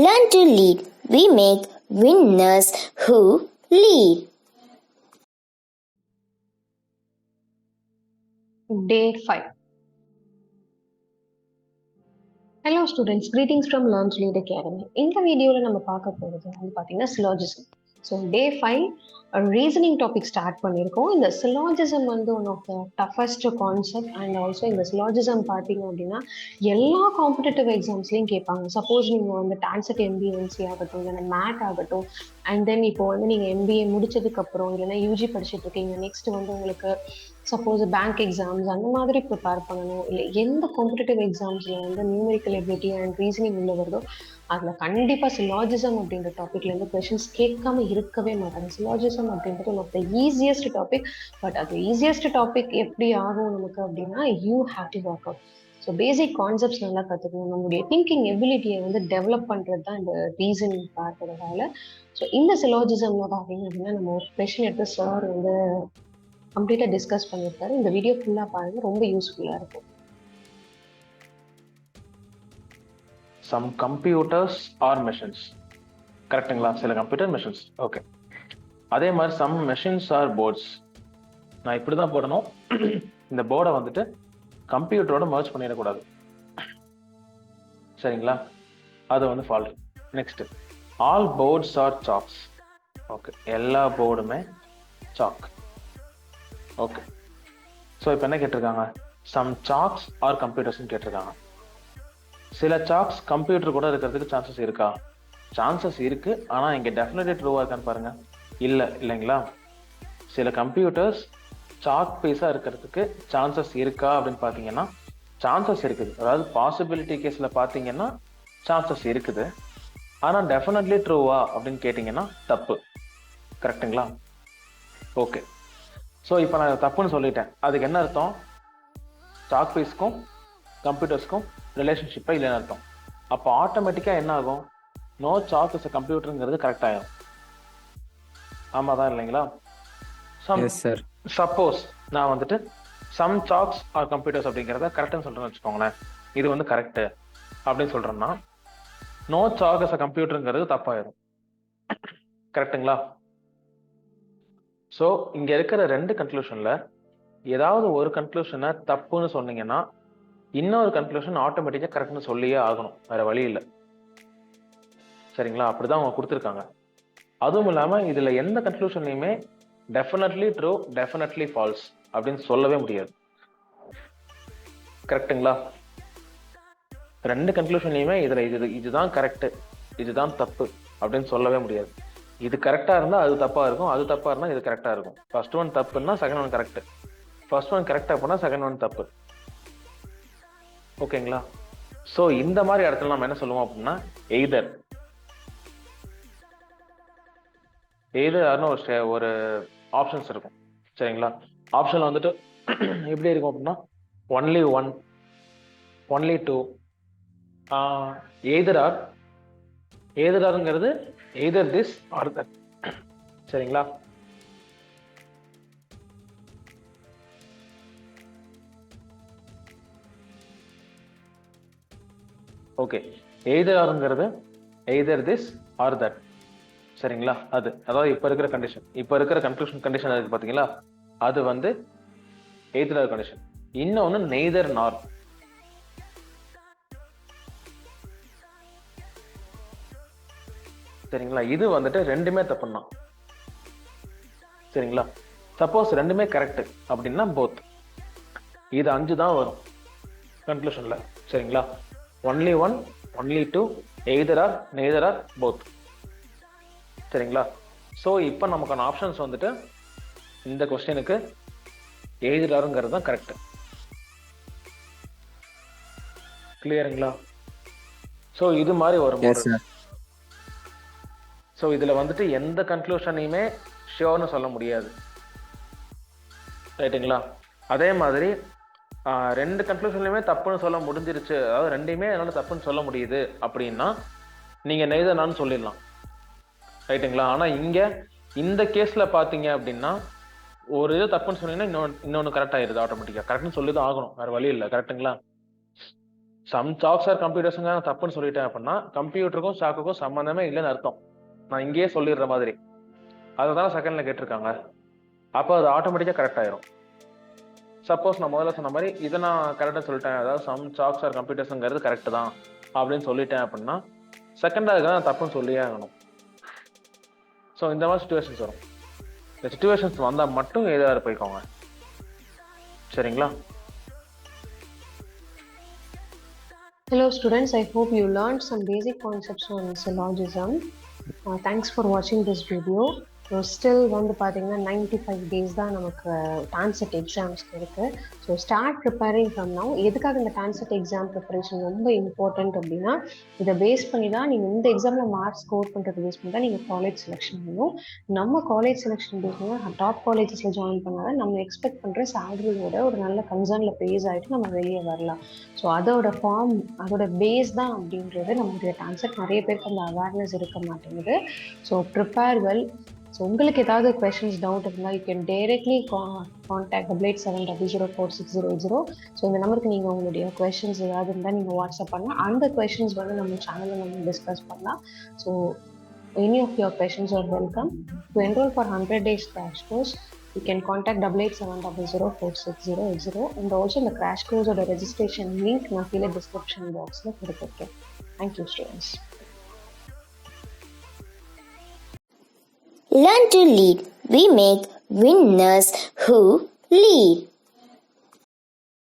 Learn to lead. We make winners who lead. Day 5. Hello students, greetings from Learn to Lead Academy. இந்த வீடியோவில் நம்ம பார்க்க போகிறது வந்து பார்த்தீங்கன்னா syllogism. So day 5 reasoning topic start பண்ணியிருக்கோம். இந்த syllogism வந்து one of the toughest concept and also இந்த syllogism பார்த்தீங்க அப்படின்னா எல்லா காம்படிட்டிவ் எக்ஸாம்ஸ்லையும் கேட்பாங்க. சப்போஸ் நீங்கள் வந்து TANCET MBA ஆகட்டும், இல்லைன்னா மேட் ஆகட்டும், அண்ட் தென் இப்போ வந்து நீங்கள் MBA முடிச்சதுக்கப்புறம் இல்லைன்னா யூஜி படிச்சுட்டு இருக்கீங்க, நெக்ஸ்ட் வந்து உங்களுக்கு சப்போஸ் பேங்க் எக்ஸாம்ஸ் அந்த மாதிரி ப்ரிப்பேர் பண்ணணும், இல்லை எந்த காம்படிட்டிவ் எக்ஸாம்ஸில் வந்து நியூமெரிக்கல் எபிலிட்டி அண்ட் ரீசனிங் உள்ள வருதோ அதில் கண்டிப்பாக சிலாஜிசம் அப்படின்ற டாப்பிக்லேருந்து கொஷின்ஸ் கேட்காம இருக்கவே மாட்டாங்க. சிலாஜிசம் அப்படின்றது one of the easiest topic. But அது ஈஸியஸ்ட் டாபிக் எப்படி ஆகும் நமக்கு அப்படின்னா you have to work out. So basic concepts நல்லா கற்றுக்கணும். நம்மளுடைய திங்கிங் எபிலிட்டியை வந்து டெவலப் பண்ணுறது தான் இந்த ரீசனிங் பார்க்கறதால. ஸோ இந்த சிலாஜிசமில் பார்த்தீங்க அப்படின்னா நம்ம ஒரு கொஷின் எடுத்து சார் வந்து கம்ப்ளீட்டாக டிஸ்கஸ் பண்ணியிருக்காரு. இந்த வீடியோ ஃபுல்லாக பாருங்கள், ரொம்ப யூஸ்ஃபுல்லாக இருக்கும். Some computers or machines. கரெக்டுங்களா? சில கம்ப்யூட்டர் மெஷின்ஸ். ஓகே, அதே மாதிரி சம் மெஷின்ஸ் ஆர் போர்ட்ஸ். நான் இப்படி தான் போடணும். இந்த போர்டை வந்துட்டு கம்ப்யூட்டரோட மர்ஜ் பண்ணிடக்கூடாது. சரிங்களா? அது வந்து fault. Next, all boards are socks. Okay, எல்லா போர்டுமே சாக். ஓகே, ஸோ இப்போ என்ன கேட்டிருக்காங்க? சம் சாக்ஸ் ஆர் கம்ப்யூட்டர்ஸ்ன்னு கேட்டிருக்காங்க. சில சாக்ஸ் கம்ப்யூட்டர் கூட இருக்கிறதுக்கு சான்சஸ் இருக்கா? சான்சஸ் இருக்கு, ஆனால் இங்கே டெஃபினெட்லி ட்ரூவாக இருக்கான்னு பாருங்க. இல்லைங்களா? சில கம்ப்யூட்டர்ஸ் சாக் பீஸாக இருக்கிறதுக்கு சான்சஸ் இருக்கா அப்படின்னு பார்த்தீங்கன்னா சான்சஸ் இருக்குது. அதாவது பாசிபிலிட்டி கேஸில் பார்த்தீங்கன்னா சான்சஸ் இருக்குது, ஆனால் டெஃபினெட்லி ட்ரூவா அப்படின்னு கேட்டிங்கன்னா தப்பு. கரெக்டுங்களா? ஓகே, ஸோ இப்போ நான் தப்புன்னு சொல்லிட்டேன். அதுக்கு என்ன அர்த்தம்? சாக் பீஸ்க்கும் கம்ப்யூட்டர்ஸ்க்கும் ரிலேஷன்ஷிப்பை இல்லைன்னு அர்த்தம். அப்போ ஆட்டோமேட்டிக்காக என்ன ஆகும்? நோ சாக் இஸ் அ கம்ப்யூட்டருங்கிறது கரெக்ட் ஆகும். ஆமாம் தான் இல்லைங்களா? சப்போஸ் நான் வந்துட்டு சம் சாக்ஸ் ஆர் கம்ப்யூட்டர்ஸ் அப்படிங்கிறத கரெக்டுன்னு சொல்கிறேன்னு வச்சுக்கோங்களேன். இது வந்து கரெக்டு அப்படின்னு சொல்கிறேன்னா நோ சாக் இஸ் அ கம்ப்யூட்டருங்கிறது தப்பாயிடும். கரெக்டுங்களா? ஸோ இங்கே இருக்கிற ரெண்டு கன்க்ளூஷனில் ஏதாவது ஒரு கன்க்ளூஷனை தப்புன்னு சொன்னீங்கன்னா இன்னொரு கன்க்ளூஷன் ஆட்டோமேட்டிக்காக கரெக்ட்னு சொல்லியே ஆகணும், வேற வழி இல்லை. சரிங்களா? அப்படிதான் அவங்க கொடுத்துருக்காங்க. அதுவும் இல்லாமல் இதில் எந்த கன்க்ளூஷன்லையுமே டெஃபினெட்லி ட்ரூ, டெஃபினெட்லி ஃபால்ஸ் அப்படின்னு சொல்லவே முடியாது. கரெக்டுங்களா? ரெண்டு கன்க்ளூஷன்லையுமே இதில் இதுதான் கரெக்டு, இதுதான் தப்பு அப்படின்னு சொல்லவே முடியாது. இது கரெக்டாக இருந்தால் அது தப்பாக இருக்கும், அது தப்பாக இருந்தால் இது கரெக்டாக இருக்கும். ஃபர்ஸ்ட் ஒன் தப்புன்னா second one correct, first one கரெக்டாக போனால் செகண்ட் ஒன் தப்பு. ஓகேங்களா? ஸோ இந்த மாதிரி இடத்துல நம்ம என்ன சொல்லுவோம் அப்படின்னா எய்தர் ஒரு ஆப்ஷன்ஸ் இருக்கும். சரிங்களா? ஆப்ஷன் வந்துட்டு எப்படி இருக்கும் அப்படின்னா only one, only two, either ஆர்ங்கிறது எய்தர் திஸ் ஆர் தட். சரிங்களா? ஓகே, எய்தர் ஆர்ங்கிறது எய்தர் திஸ் ஆர் தட். சரிங்களா? அதாவது இப்போ இருக்கிற கண்டிஷன், இப்போ இருக்கிற கன்க்ளூஷன் இருக்கு பார்த்தீங்களா, அது வந்து எய்தர் ஆர் கண்டிஷன். இன்னொன்று நெய்தர் நார். சரிங்களா? இது வந்துட்டு ரெண்டுமே தப்புன்னா. சரிங்களா? சப்போஸ் ரெண்டுமே கரெக்ட் அப்படின்னா போத். இது 5 தான் வரும் கன்க்ளூஷன்ல. சரிங்களா? Only one, only two, either or, neither or, both. சரிங்களா? ஸோ இப்போ நமக்கான ஆப்ஷன்ஸ் வந்துட்டு இந்த கொஸ்டினுக்கு எய்தர் ஆருங்கிறது தான் கரெக்ட். கிளியருங்களா? ஸோ இது மாதிரி வரும். ஸோ இதில் வந்துட்டு எந்த கன்க்ளூஷனையுமே ஷியோர்னு சொல்ல முடியாது. ரைட்டுங்களா? அதே மாதிரி ரெண்டு கன்க்ளூஷன்லையுமே தப்புன்னு சொல்ல முடிஞ்சிருச்சு, அதாவது ரெண்டையுமே என்னால் தப்புன்னு சொல்ல முடியுது அப்படின்னா நீங்கள் நெய்தர் நார்னு சொல்லிடலாம். ரைட்டுங்களா? ஆனால் இங்கே இந்த கேஸில் பார்த்தீங்க அப்படின்னா ஒரு இது தப்புன்னு சொன்னீங்கன்னா இன்னொன்று கரெக்ட் ஆயிடுது ஆட்டோமேட்டிக்காக. கரெக்ட்னு சொல்லி தான் ஆகணும், வேறு வழி இல்லை. கரெக்டுங்களா? சம் சாக்ஸ் ஆர் கம்ப்யூட்டர்ஸுங்க நான் தப்புன்னு சொல்லிட்டேன் அப்படின்னா கம்ப்யூட்டருக்கும் சாக்குக்கும் சம்மந்தமே இல்லைன்னு அர்த்தம். நான் இங்கேயே சொல்லிடுற மாதிரி. அதை தான் செகண்ட்ல கேட்டிருக்காங்க. அப்போ அது ஆட்டோமேட்டிக்காக கரெக்ட் ஆயிரும். சப்போஸ் நான் முதல்ல சொன்ன மாதிரி இதை நான் கரெக்டாக சொல்லிட்டேன், அதாவது சம் சாக்ஸ் ஆர் கம்ப்யூட்டர்ஸுங்கிறது கரெக்டு தான் அப்படின்னு சொல்லிட்டேன் அப்படின்னா செகண்டாக அதுக்கு நான் தப்புன்னு சொல்லியே ஆகணும். ஸோ இந்த மாதிரி சுச்சுவேஷன்ஸ் வரும். இந்த சுச்சுவேஷன்ஸ் வந்தால் மட்டும் ஏதாவது போய்க்கோங்க. சரிங்களா? Hello students, I hope you learned some basic concepts on syllogism. Thanks for watching this video. So still வந்து பார்த்தீங்கன்னா 95 days தான் நமக்கு டான்செட் எக்ஸாம்ஸ்க்கு இருக்குது. So start preparing from now. எதுக்காக இந்த டான்செட் எக்ஸாம் ப்ரிப்பரேஷன் ரொம்ப இம்பார்ட்டன்ட் அப்படின்னா இதை பேஸ் பண்ணி தான் நீங்கள் இந்த எக்ஸாமில் மார்க்ஸ் ஸ்கோர் பண்ணுறது பேஸ் பண்ணி தான் நீங்கள் காலேஜ் செலெக்ஷன் பண்ணணும். நம்ம காலேஜ் செலெக்ஷன் பேஸ் பண்ணி டாப் காலேஜஸில் ஜாயின் பண்ணால் நம்ம எக்ஸ்பெக்ட் பண்ணுற சேலரியோட ஒரு நல்ல கன்சர்னில் ப்ளேஸ் ஆகிட்டு நம்ம வெளியே வரலாம். ஸோ அதோட ஃபார்ம், அதோட பேஸ் தான் அப்படின்றது நம்மளுடைய டான்செட். நிறைய பேருக்கு அந்த அவேர்னஸ் இருக்க மாட்டேங்குது. So prepare well. ஸோ உங்களுக்கு ஏதாவது கொஷின்ஸ் டவுட் இருந்தால் you can directly contact 8870046080. So இந்த நம்பருக்கு நீங்கள் உங்களுடைய கொஷின்ஸ் ஏதாவது இருந்தால் நீங்கள் வாட்ஸ்அப் பண்ணலாம். அந்த கொஷின்ஸ் வந்து நம்ம சேனலில் நம்ம டிஸ்கஸ் பண்ணலாம். So any of your questions are welcome. To enroll for 100 days crash course, you can contact 8870046080. And also இந்த crash course ஓட registration link நான் கீழே டிஸ்கிரிப்ஷன் பாக்ஸில் கொடுத்துருக்கேன். Thank you students. Learn to lead. We make winners who lead.